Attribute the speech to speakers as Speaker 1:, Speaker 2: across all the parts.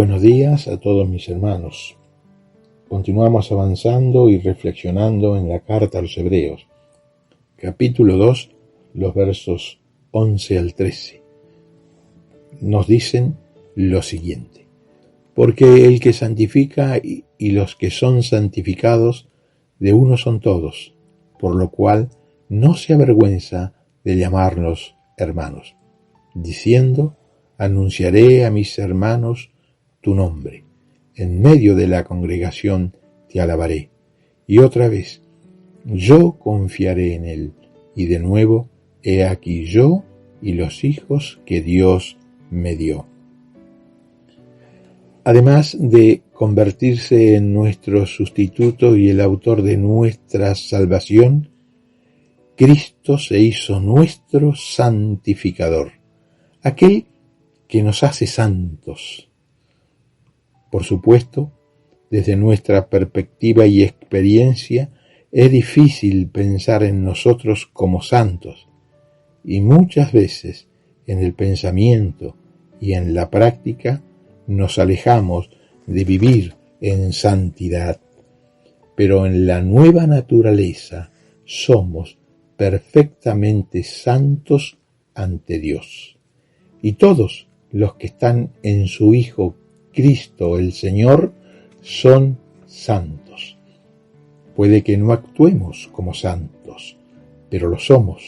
Speaker 1: Buenos días a todos mis hermanos. Continuamos avanzando y reflexionando en la carta a los Hebreos, capítulo 2, los versos 11 al 13. Nos dicen lo siguiente: porque el que santifica y los que son santificados, de uno son todos, por lo cual no se avergüenza de llamarlos hermanos, diciendo: anunciaré a mis hermanos tu nombre, en medio de la congregación te alabaré. Y otra vez, yo confiaré en él, y de nuevo, he aquí yo y los hijos que Dios me dio. Además de convertirse en nuestro sustituto y el autor de nuestra salvación, Cristo se hizo nuestro santificador, aquel que nos hace santos. Por supuesto, desde nuestra perspectiva y experiencia, es difícil pensar en nosotros como santos, y muchas veces en el pensamiento y en la práctica nos alejamos de vivir en santidad. Pero en la nueva naturaleza somos perfectamente santos ante Dios. Y todos los que están en su Hijo Cristo el Señor son santos. Puede que no actuemos como santos, pero lo somos.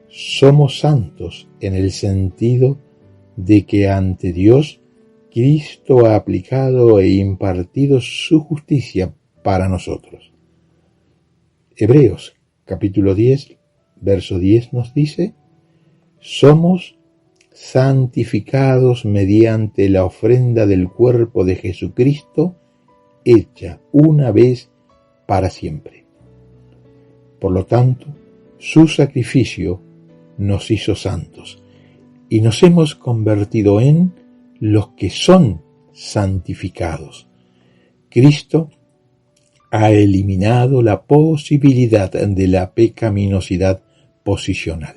Speaker 1: Somos santos en el sentido de que ante Dios Cristo ha aplicado e impartido su justicia para nosotros. Hebreos capítulo 10, verso 10 nos dice: somos santificados mediante la ofrenda del cuerpo de Jesucristo, hecha una vez para siempre. Por lo tanto, su sacrificio nos hizo santos, y nos hemos convertido en los que son santificados. Cristo ha eliminado la posibilidad de la pecaminosidad posicional,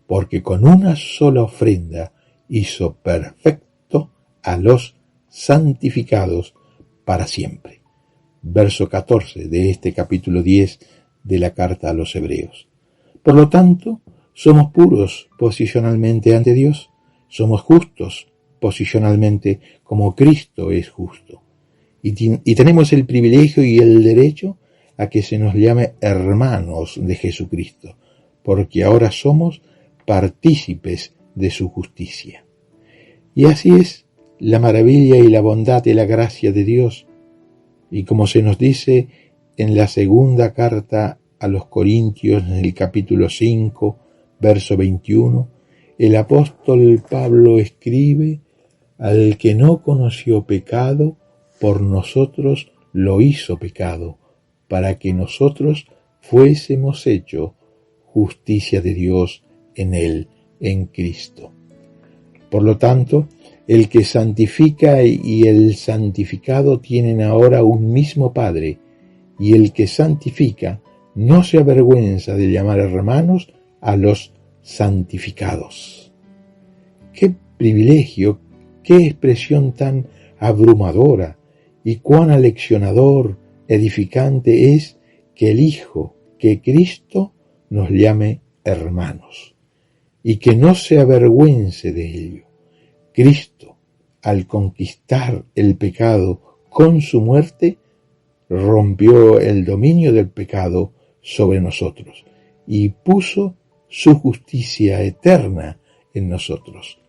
Speaker 1: porque con una sola ofrenda hizo perfecto a los santificados para siempre. Verso 14 de este capítulo 10 de la carta a los Hebreos. Por lo tanto, somos puros posicionalmente ante Dios, somos justos posicionalmente como Cristo es justo, y tenemos el privilegio y el derecho a que se nos llame hermanos de Jesucristo, porque ahora somos partícipes de su justicia. Y así es la maravilla y la bondad de la gracia de Dios. Y como se nos dice en la segunda carta a los Corintios, en el capítulo 5, verso 21, el apóstol Pablo escribe: al que no conoció pecado, por nosotros lo hizo pecado, para que nosotros fuésemos hechos justicia de Dios en él, en Cristo. Por lo tanto, el que santifica y el santificado tienen ahora un mismo Padre, y el que santifica no se avergüenza de llamar hermanos a los santificados. ¡Qué privilegio, qué expresión tan abrumadora y cuán aleccionador, edificante es que el Hijo, que Cristo, nos llame hermanos, y que no se avergüence de ello! Cristo, al conquistar el pecado con su muerte, rompió el dominio del pecado sobre nosotros y puso su justicia eterna en nosotros,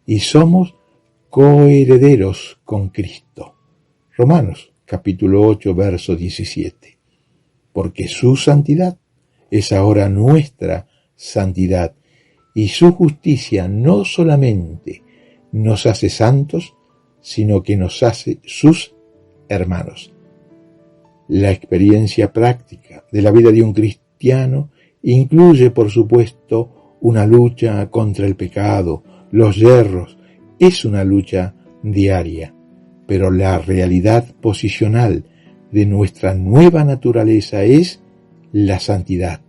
Speaker 1: y somos coherederos con Cristo. Romanos capítulo 8, verso 17. Porque su santidad es ahora nuestra santidad, y su justicia no solamente nos hace santos, sino que nos hace sus hermanos. La experiencia práctica de la vida de un cristiano incluye, por supuesto, una lucha contra el pecado, los yerros. Es una lucha diaria, pero la realidad posicional de nuestra nueva naturaleza es la santidad,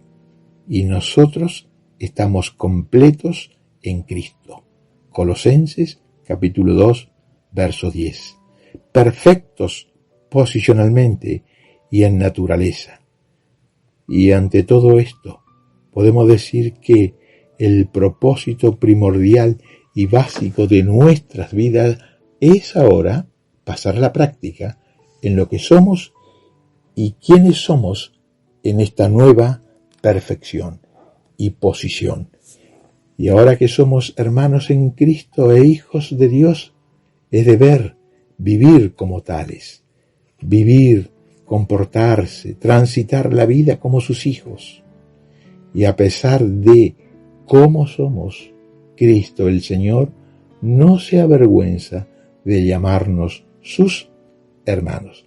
Speaker 1: y nosotros estamos completos en Cristo. Colosenses capítulo 2, verso 10. Perfectos posicionalmente y en naturaleza. Y ante todo esto, podemos decir que el propósito primordial y básico de nuestras vidas es ahora pasar la práctica en lo que somos y quiénes somos en esta nueva perfección y posición. Y ahora que somos hermanos en Cristo e hijos de Dios, es deber vivir como tales, vivir, comportarse, transitar la vida como sus hijos. Y a pesar de cómo somos, Cristo el Señor no se avergüenza de llamarnos sus hermanos.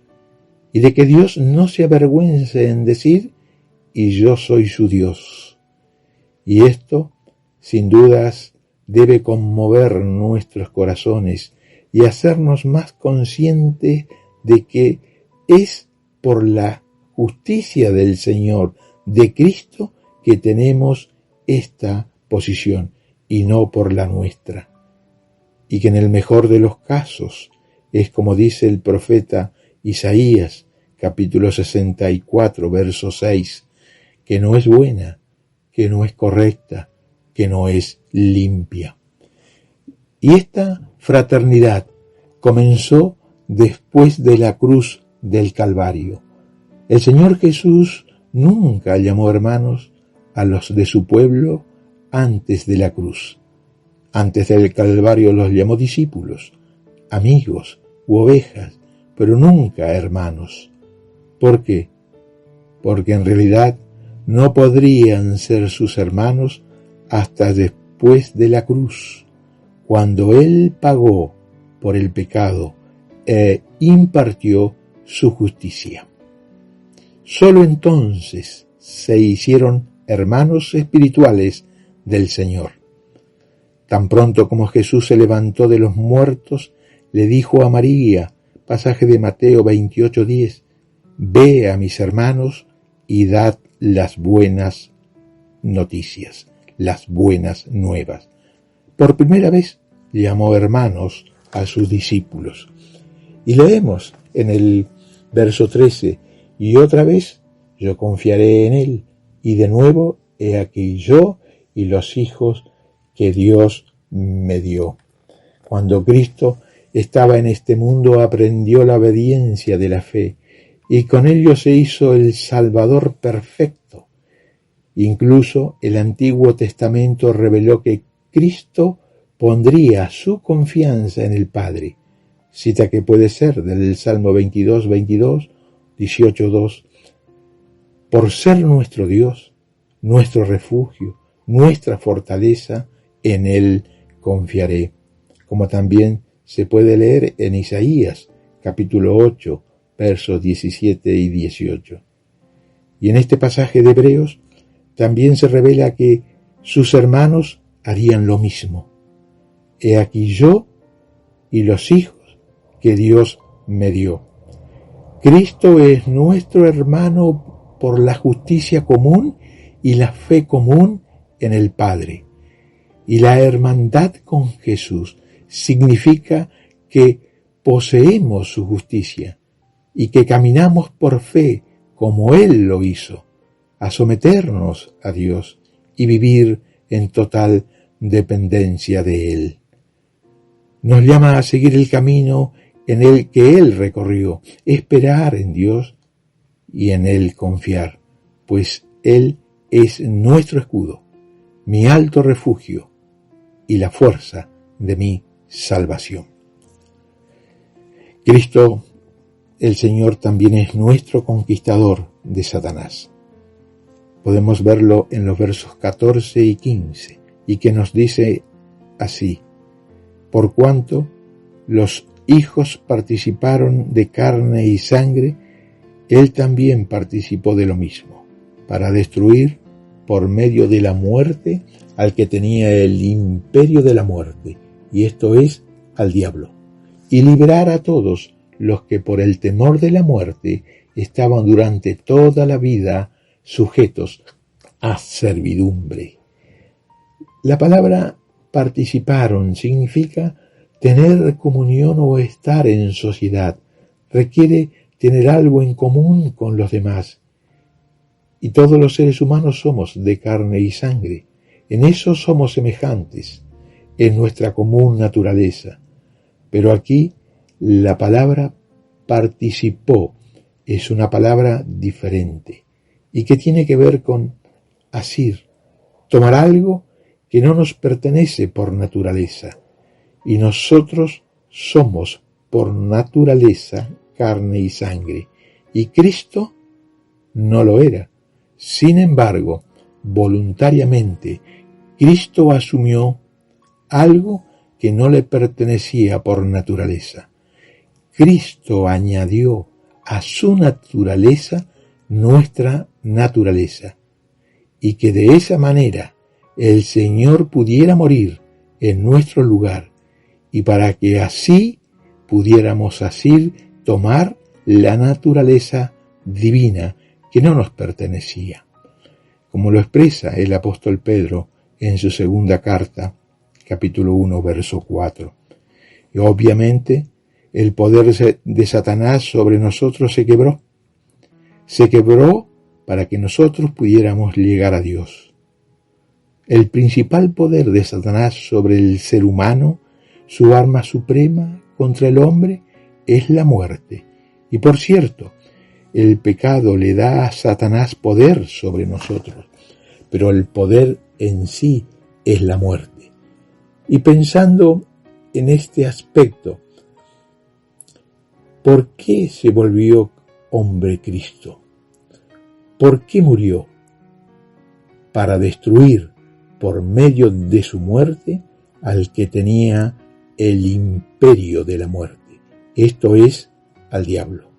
Speaker 1: Y de que Dios no se avergüence en decir, y yo soy su Dios. Y esto, sin dudas, debe conmover nuestros corazones y hacernos más conscientes de que es por la justicia del Señor, de Cristo, que tenemos esta posición y no por la nuestra. Y que en el mejor de los casos es como dice el profeta Isaías, capítulo 64, verso 6, que no es buena, que no es correcta, que no es limpia. Y esta fraternidad comenzó después de la cruz del Calvario. El Señor Jesús nunca llamó hermanos a los de su pueblo antes de la cruz. Antes del Calvario los llamó discípulos, amigos u ovejas, pero nunca hermanos. ¿Por qué? Porque en realidad no podrían ser sus hermanos hasta después de la cruz, cuando Él pagó por el pecado e impartió su justicia. Solo entonces se hicieron hermanos espirituales del Señor. Tan pronto como Jesús se levantó de los muertos, le dijo a María, pasaje de Mateo 28:10, ve a mis hermanos y dad las buenas noticias, las buenas nuevas. Por primera vez llamó hermanos a sus discípulos. Y leemos en el verso 13, y otra vez yo confiaré en él, y de nuevo he aquí yo y los hijos que Dios me dio. Cuando Cristo estaba en este mundo aprendió la obediencia de la fe, y con ello se hizo el Salvador perfecto. Incluso el Antiguo Testamento reveló que Cristo pondría su confianza en el Padre, cita que puede ser del Salmo 22:22, 18:2, por ser nuestro Dios, nuestro refugio, nuestra fortaleza, en Él confiaré, como también se puede leer en Isaías, capítulo 8, versos 17 y 18. Y en este pasaje de Hebreos también se revela que sus hermanos harían lo mismo. He aquí yo y los hijos que Dios me dio. Cristo es nuestro hermano por la justicia común y la fe común en el Padre. Y la hermandad con Jesús significa que poseemos su justicia y que caminamos por fe como Él lo hizo, a someternos a Dios y vivir en total dependencia de Él. Nos llama a seguir el camino en el que Él recorrió, esperar en Dios y en Él confiar, pues Él es nuestro escudo, mi alto refugio y la fuerza de mi salvación. Cristo, el Señor, también es nuestro conquistador de Satanás. Podemos verlo en los versos 14 y 15, y que nos dice así: por cuanto los hijos participaron de carne y sangre, Él también participó de lo mismo, para destruir por medio de la muerte al que tenía el imperio de la muerte, y esto es al diablo, y liberar a todos los que por el temor de la muerte estaban durante toda la vida sujetos a servidumbre. La palabra participaron significa Tener comunión o estar en sociedad requiere tener algo en común con los demás. Y todos los seres humanos somos de carne y sangre. En eso somos semejantes, en nuestra común naturaleza. Pero aquí la palabra participó es una palabra diferente y que tiene que ver con asir, tomar algo que no nos pertenece por naturaleza. Y nosotros somos por naturaleza carne y sangre, y Cristo no lo era. Sin embargo, voluntariamente, Cristo asumió algo que no le pertenecía por naturaleza. Cristo añadió a su naturaleza nuestra naturaleza, y que de esa manera el Señor pudiera morir en nuestro lugar, y para que así pudiéramos así tomar la naturaleza divina que no nos pertenecía, como lo expresa el apóstol Pedro en su segunda carta, capítulo 1, verso 4. Y obviamente el poder de Satanás sobre nosotros se quebró. Se quebró para que nosotros pudiéramos llegar a Dios. El principal poder de Satanás sobre el ser humano, su arma suprema contra el hombre, es la muerte. Y por cierto, el pecado le da a Satanás poder sobre nosotros, pero el poder en sí es la muerte. Y pensando en este aspecto, ¿por qué se volvió hombre Cristo? ¿Por qué murió? Para destruir por medio de su muerte al que tenía el imperio de la muerte, esto es, al diablo.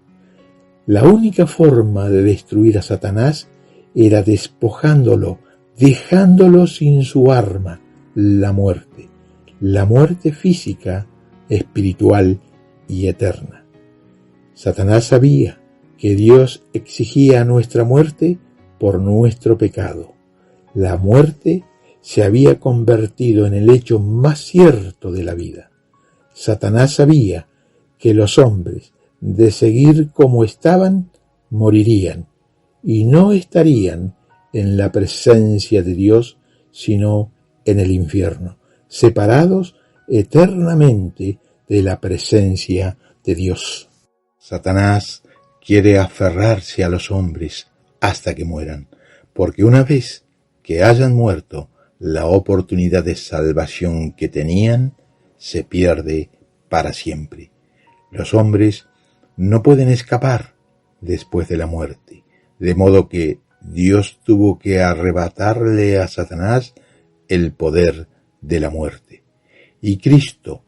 Speaker 1: La única forma de destruir a Satanás era despojándolo, dejándolo sin su arma, la muerte física, espiritual y eterna. Satanás sabía que Dios exigía nuestra muerte por nuestro pecado. La muerte se había convertido en el hecho más cierto de la vida. Satanás sabía que los hombres, de seguir como estaban, morirían y no estarían en la presencia de Dios, sino en el infierno, separados eternamente de la presencia de Dios. Satanás quiere aferrarse a los hombres hasta que mueran, porque una vez que hayan muerto, la oportunidad de salvación que tenían se pierde para siempre. Los hombres no pueden escapar después de la muerte, de modo que Dios tuvo que arrebatarle a Satanás el poder de la muerte. Y Cristo,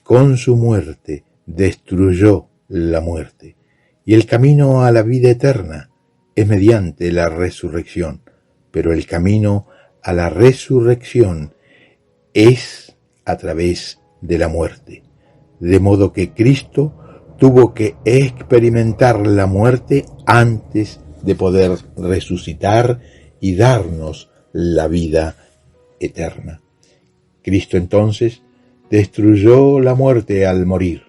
Speaker 1: con su muerte, destruyó la muerte. Y el camino a la vida eterna es mediante la resurrección, pero el camino a la resurrección es a través de la muerte. De modo que Cristo tuvo que experimentar la muerte antes de poder resucitar y darnos la vida eterna. Cristo entonces destruyó la muerte al morir,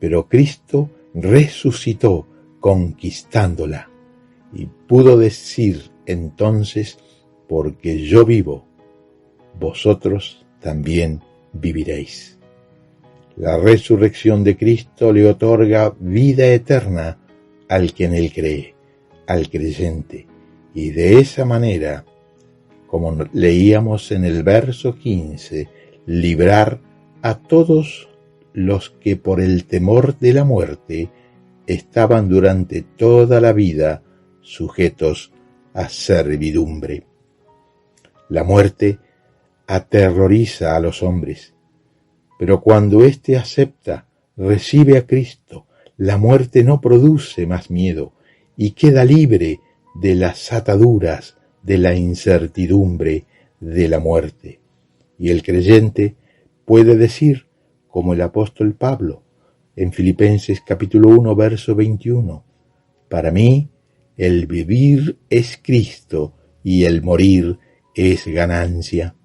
Speaker 1: pero Cristo resucitó conquistándola y pudo decir entonces: porque yo vivo, vosotros también viviréis. La resurrección de Cristo le otorga vida eterna al que en él cree, al creyente, y de esa manera, como leíamos en el verso 15, librar a todos los que por el temor de la muerte estaban durante toda la vida sujetos a servidumbre. La muerte aterroriza a los hombres, pero cuando éste acepta, recibe a Cristo, la muerte no produce más miedo y queda libre de las ataduras de la incertidumbre de la muerte. Y el creyente puede decir, como el apóstol Pablo, en Filipenses capítulo 1, verso 21, para mí el vivir es Cristo y el morir es ganancia.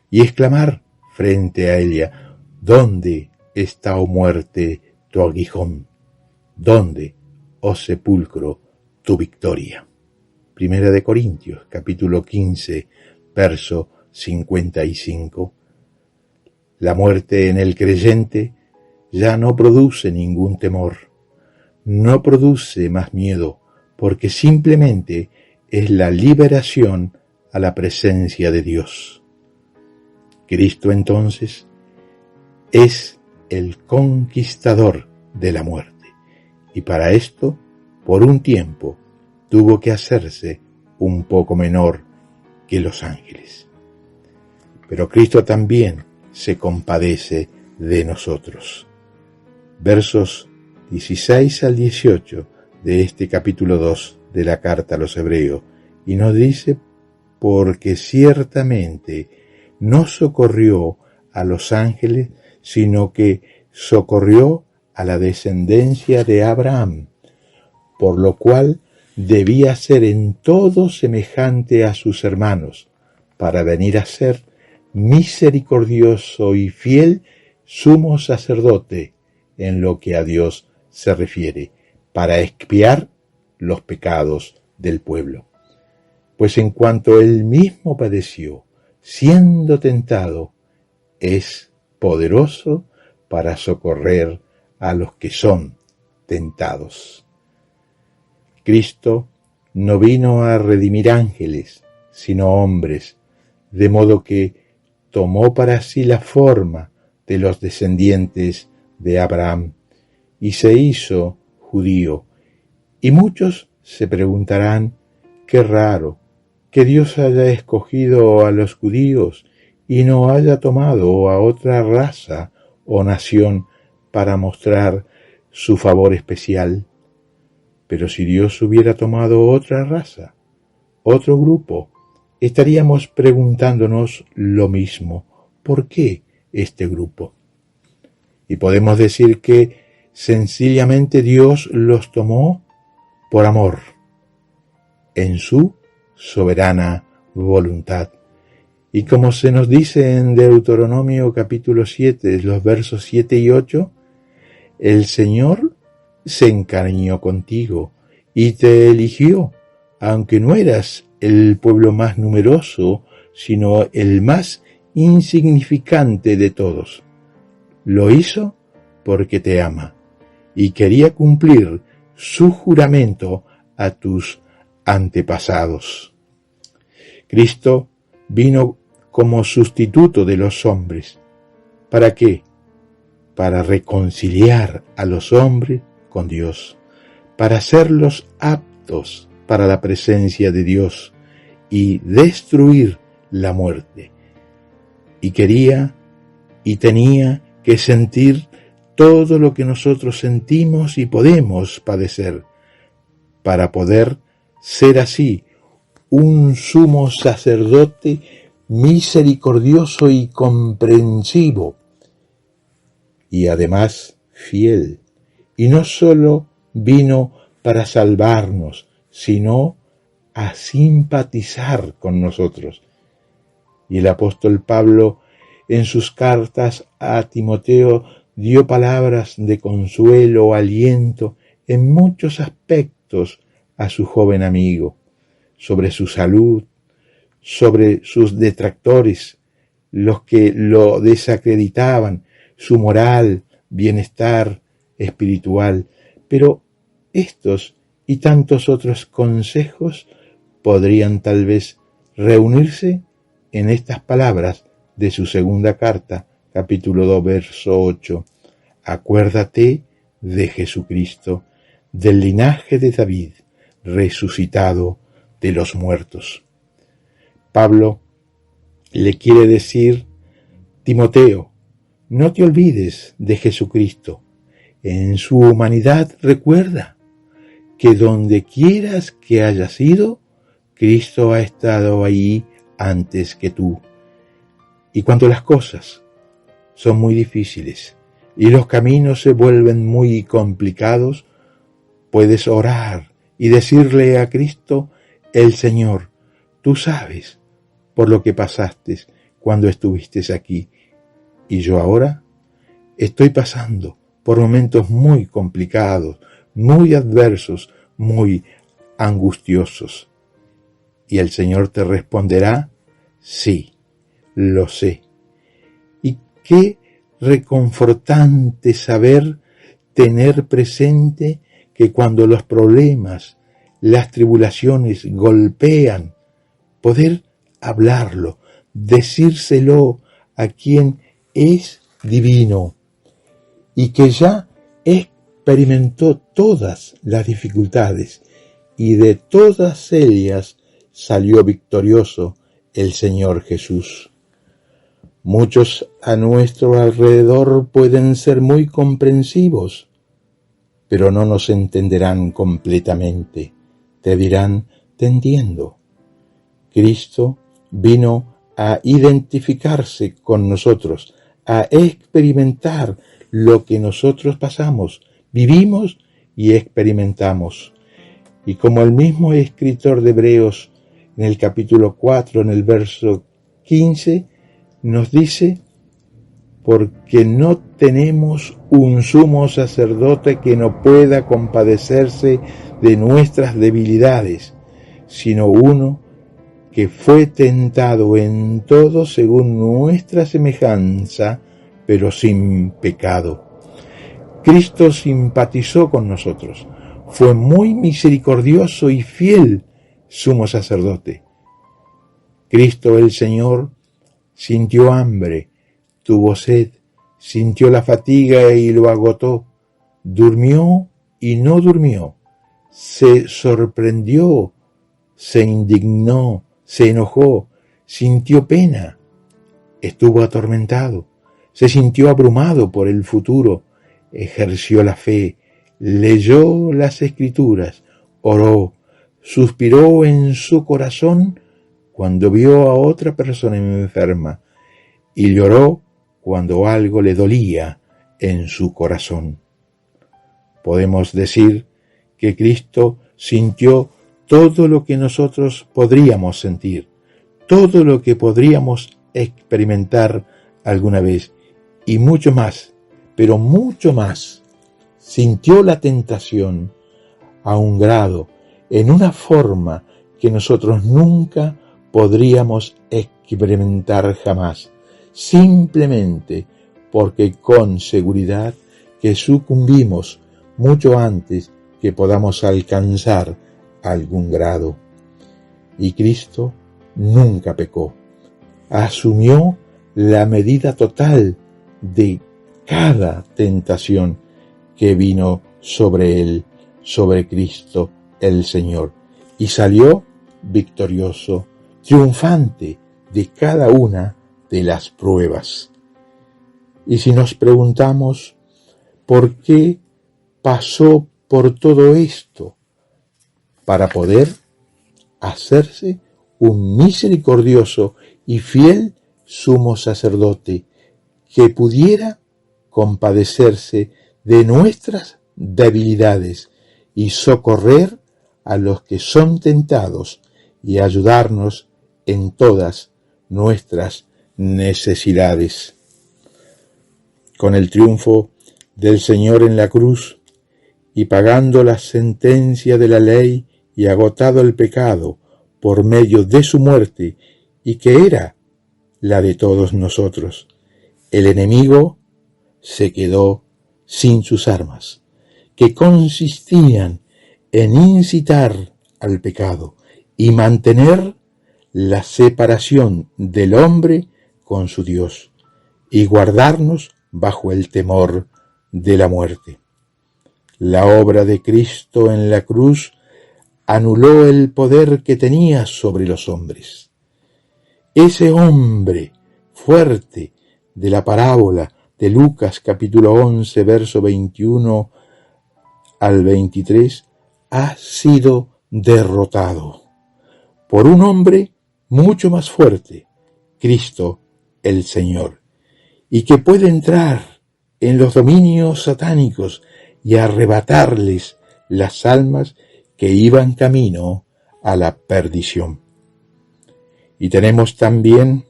Speaker 1: Y exclamar frente a ella, ¿dónde está, oh muerte, tu aguijón? ¿Dónde, oh sepulcro, tu victoria? Primera de Corintios, capítulo 15, verso 55. La muerte en el creyente ya no produce ningún temor, no produce más miedo, porque simplemente es la liberación a la presencia de Dios. Cristo entonces es el conquistador de la muerte, y para esto, por un tiempo, tuvo que hacerse un poco menor que los ángeles. Pero Cristo también se compadece de nosotros. Versos 16 al 18 de este capítulo 2 de la carta a los Hebreos, y nos dice: porque ciertamente no socorrió a los ángeles, sino que socorrió a la descendencia de Abraham, por lo cual debía ser en todo semejante a sus hermanos, para venir a ser misericordioso y fiel sumo sacerdote en lo que a Dios se refiere, para expiar los pecados del pueblo. Pues en cuanto él mismo padeció, siendo tentado, es poderoso para socorrer a los que son tentados. Cristo no vino a redimir ángeles, sino hombres, de modo que tomó para sí la forma de los descendientes de Abraham y se hizo judío. Y muchos se preguntarán: qué raro que Dios haya escogido a los judíos y no haya tomado a otra raza o nación para mostrar su favor especial. Pero si Dios hubiera tomado otra raza, otro grupo, estaríamos preguntándonos lo mismo: ¿por qué este grupo? Y podemos decir que sencillamente Dios los tomó por amor, en su soberana voluntad. Y como se nos dice en Deuteronomio capítulo 7, los versos 7 y 8, el Señor se encariñó contigo y te eligió, aunque no eras el pueblo más numeroso, sino el más insignificante de todos. Lo hizo porque te ama y quería cumplir su juramento a tus antepasados. Cristo vino como sustituto de los hombres. ¿Para qué? Para reconciliar a los hombres con Dios, para hacerlos aptos para la presencia de Dios y destruir la muerte. Y quería y tenía que sentir todo lo que nosotros sentimos y podemos padecer, para poder ser así un sumo sacerdote misericordioso y comprensivo, y además fiel. Y no solo vino para salvarnos, sino a simpatizar con nosotros. Y el apóstol Pablo, en sus cartas a Timoteo, dio palabras de consuelo, aliento, en muchos aspectos a su joven amigo, sobre su salud, sobre sus detractores, los que lo desacreditaban, su moral, bienestar espiritual. Pero estos y tantos otros consejos podrían tal vez reunirse en estas palabras de su segunda carta, capítulo 2, verso 8. Acuérdate de Jesucristo, del linaje de David, resucitado de los muertos. Pablo le quiere decir: Timoteo, no te olvides de Jesucristo. En su humanidad recuerda que donde quieras que hayas ido, Cristo ha estado ahí antes que tú. Y cuando las cosas son muy difíciles y los caminos se vuelven muy complicados, puedes orar y decirle a Cristo: el Señor, tú sabes por lo que pasaste cuando estuviste aquí, y yo ahora estoy pasando por momentos muy complicados, muy adversos, muy angustiosos. Y el Señor te responderá, sí, lo sé. Y qué reconfortante saber tener presente que cuando los problemas, las tribulaciones golpean, poder hablarlo, decírselo a quien es divino y que ya experimentó todas las dificultades y de todas ellas salió victorioso el Señor Jesús. Muchos a nuestro alrededor pueden ser muy comprensivos, pero no nos entenderán completamente. Te dirán, te entiendo. Cristo vino a identificarse con nosotros, a experimentar lo que nosotros pasamos, vivimos y experimentamos. Y como el mismo escritor de Hebreos en el capítulo 4, en el verso 15, nos dice, porque no tenemos un sumo sacerdote que no pueda compadecerse de nuestras debilidades, sino uno que fue tentado en todo según nuestra semejanza, pero sin pecado. Cristo simpatizó con nosotros, fue muy misericordioso y fiel sumo sacerdote. Cristo el Señor sintió hambre, tuvo sed, sintió la fatiga y lo agotó, durmió y no durmió, se sorprendió, se indignó, se enojó, sintió pena, estuvo atormentado, se sintió abrumado por el futuro, ejerció la fe, leyó las Escrituras, oró, suspiró en su corazón cuando vio a otra persona enferma y lloró cuando algo le dolía en su corazón. Podemos decir que Cristo sintió todo lo que nosotros podríamos sentir, todo lo que podríamos experimentar alguna vez, y mucho más, pero mucho más. Sintió la tentación a un grado, en una forma que nosotros nunca podríamos experimentar jamás, simplemente porque con seguridad que sucumbimos mucho antes que podamos alcanzar algún grado. Y Cristo nunca pecó. Asumió la medida total de cada tentación que vino sobre él, sobre Cristo el Señor, y salió victorioso, triunfante de cada una de las pruebas. Y si nos preguntamos por qué pasó por todo esto, para poder hacerse un misericordioso y fiel sumo sacerdote que pudiera compadecerse de nuestras debilidades y socorrer a los que son tentados y ayudarnos en todas nuestras necesidades. Con el triunfo del Señor en la cruz y pagando la sentencia de la ley y agotado el pecado por medio de su muerte, y que era la de todos nosotros, el enemigo se quedó sin sus armas, que consistían en incitar al pecado y mantener la separación del hombre con su Dios y guardarnos bajo el temor de la muerte. La obra de Cristo en la cruz anuló el poder que tenía sobre los hombres. Ese hombre fuerte de la parábola de Lucas capítulo 11, verso 21 al 23, ha sido derrotado por un hombre mucho más fuerte, Cristo el Señor, y que puede entrar en los dominios satánicos y arrebatarles las almas que iban camino a la perdición. Y tenemos también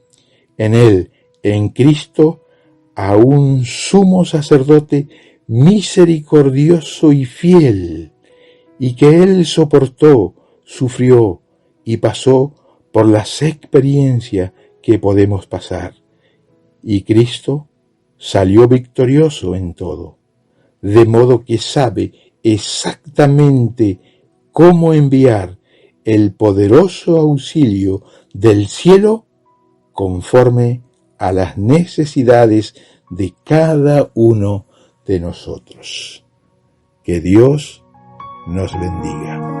Speaker 1: en él, en Cristo, a un sumo sacerdote misericordioso y fiel, y que Él soportó, sufrió y pasó por las experiencias que podemos pasar. Y Cristo salió victorioso en todo, de modo que sabe exactamente cómo enviar el poderoso auxilio del cielo conforme a las necesidades de cada uno de nosotros. Que Dios nos bendiga.